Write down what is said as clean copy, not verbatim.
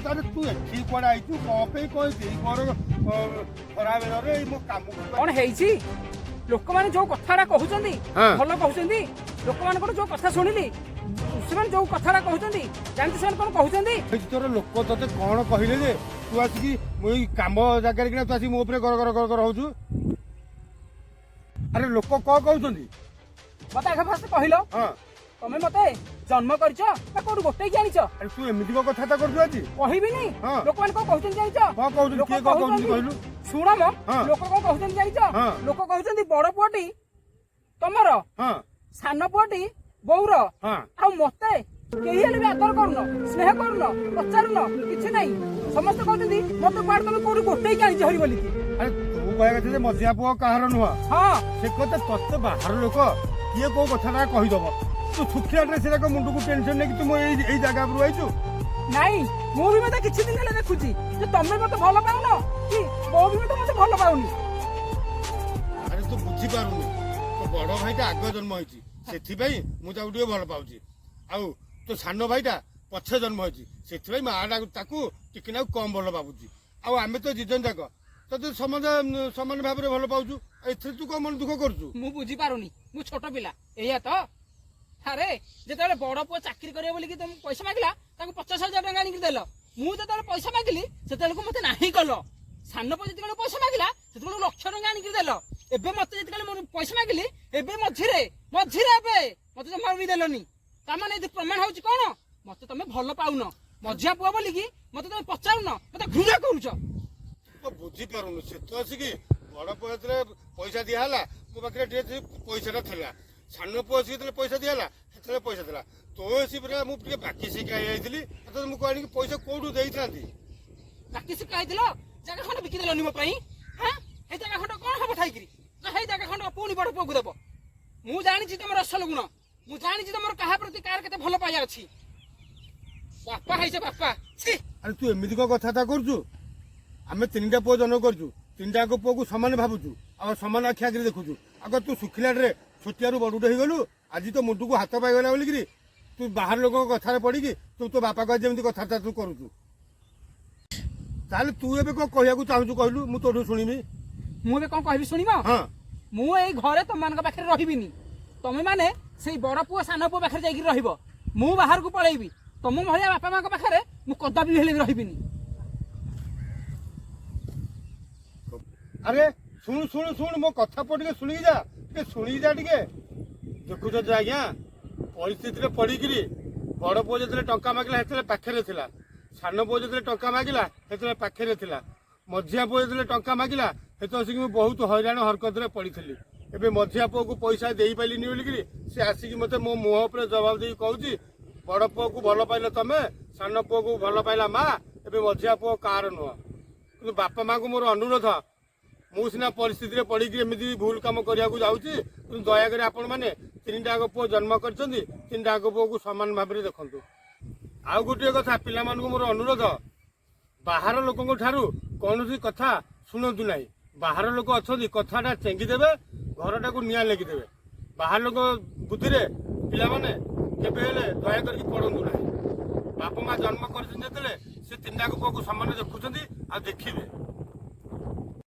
अरे तू एठी कुआडे आइतु कपे कहती मोर खरा बेलरे मो काम कौन है लोक मैंने जो कथा कहते भल कहते लोक मान जो कथा शुणिली से जो कथा कहते जानते से कौन कहते तोर लोक तोते कौन कहले जे तू आसिकी मो काम जगह कि तू आसी मो ऊपर गर गर गर होजु अरे लोक कौन कहते मत आगे फास्ट कहलो तमे मते जन्म करछ ना कोड गोटे जानिछ अरे तू एमिति को कथा करजु आज कहबिनी लोक मान को कहते जानिछ कौन कहू के कहू कहलु सुण म लोक को कहते जानिछ लोक कहते बड़ पुआटी तमर सान पुआटी बौर आ मते केही हेले भी आदर करनो स्नेह करनो पचारनो किछि नै समस्त कहते मते पाड तमे कोड गोटे जानिछ हरि बोली अरे तू कहया कथे जे मजिया पुआ कहार नुहा से कते तत्ते बाहर लोक किए को कथाटा कहि दबो तू सुखिया ड्रेस रे को मुंडू को टेंशन नै कि तू एई जगह पर आइछु नाही मु भी मते किछि दिन हेले देखुची जे तमे मते भलो पाउनो कि बो भी मते भलो पाउनी अरे तू बुझी पारुनी तो बड़ भाईटा आग जन्म होइची सेथि भाई मु ताऊ टिके भलो पाउची आउ तो सानो भाईटा पछे जन्म होइची सेथि भाई माडा ताकू टिके ना कम भलो पाबुची आउ आमे तो जिजन जाक तो समान भाव में भल पाउछु एथि तू को मन दुख करछु मु बुझी पारुनी मु छोट पिला एया तो अरे जेतले बड़ पुआ चाकरी करे बोली कि तुम पैसा मागिला ताको 50,000 टका आनी देलो मु जेतले पैसा मागिली सेतले को मते नाही कलो सानो पुआ जेतले पैसा मागिला सेतले लाख टका आनी देलो एबे मते जेतले मोर पैसा मागिली एबे मझिरे एबे मते जमा भी देलोनी ता माने ए प्रमाण होउची कोन मते तमे भलो पाउनो मझिया पुआ बोली कि मते तमे पचाउनो मते घुरा करूछो तो बुझी पारुनु से तो आसिकी बड़ पुआ जेतले पैसा दिया हला मो पाखरे टे पैसाटा थला सानो पुआ जेतले पैसा दिया हला सेतले पैसा थला तो एसी परा मु टिके बाकी सिका आइतली तो मु कहनी कि पैसा कोडू देइथांती बाकी सिका आइतलो जगह खंड बिकी देलोनी मो पई हां ए जगह खंड कोन हबो ठाइकरी ना हे जगह खंड पुनी बड़ पुआ देबो मु जानि छि तमर असल गुण मु जानि छि तमर कहा प्रति कार केते भलो पाया अछि बापा हाइसे बापा छी अरे तू एमिति को कथाटा करछु आमे तीनटा पुआ जन्म करछु तीनटा को पुआ को समान भाबुछु आ समान आखि आगरे देखुछु अगर तू सुखिला रे छोटियारू बडुडे हे गलु आज तो मुंडू को हाथ पाई गला बोली कि तू बाहर लोक कथा रे पड़ी कि तू तो बापा को जेमति कथा तू करूछु ताले तू एबे को कहिया को चाहू कहलु मु तोठू सुनिमी मु एबे कोन कहबी सुनिबो हां मु एई घरे तम मान पाखरे रहिबिनी तमे माने सेई बड़ पुआ सान पुआ पाखरे जाई रहिबो मु बाहर को पळेइबी तम भलिया बापा मा पाखरे मु कदाबी हेले रहिबिनी अरे सुन सुन सुन मो कथा पटिके सुनी जा टिके सुनी जा टिके देखुछ जे आज्ञा परिस्थिति रे पड़िकिरी बड़ पुआ जेतले टंका मागिला हेतले पाखरे थिला सानो पुआ जेतले टंका मागिला हेतले पाखरे थिला मझिया पुआ जेतले टंका मागिला हेतो आसिकी मैं बहुत हैरान हरकत रे पड़ीथली एबे मझिया पुआ को पैसा देई पाइलिनी बोलिकिरी से आसिकी मते मो मुह ऊपर जवाब देई कहूची बड़ पुआ को भल पाइला तमे सानो पुआ को भल पाइला मा एबे मझिया पुआ कार नुह किंतु बापा मां को मोर अनुरोध मु सिना परिस्थिति रे पड़ी एमती भूल कम करने जाऊँगी दयाकोरी आपण मैंने तीनटा पुओ जन्म कर तीनटा पुओ को सामान भाव में देखु आउ गोटे कथा पिला मोर अनुरोध बाहर लोकों ठारू कौन कथा शुणु ना बाहर लोक अच्छा कथाटा चेंगीदेवे घरटा को निआ लगिदेवे बाहर लोक बुद्धि पिला माने केबे दया करके पढ़ू ना बापा माँ जन्म कर तीनटा पुओ को सामान देखुं आ देखिए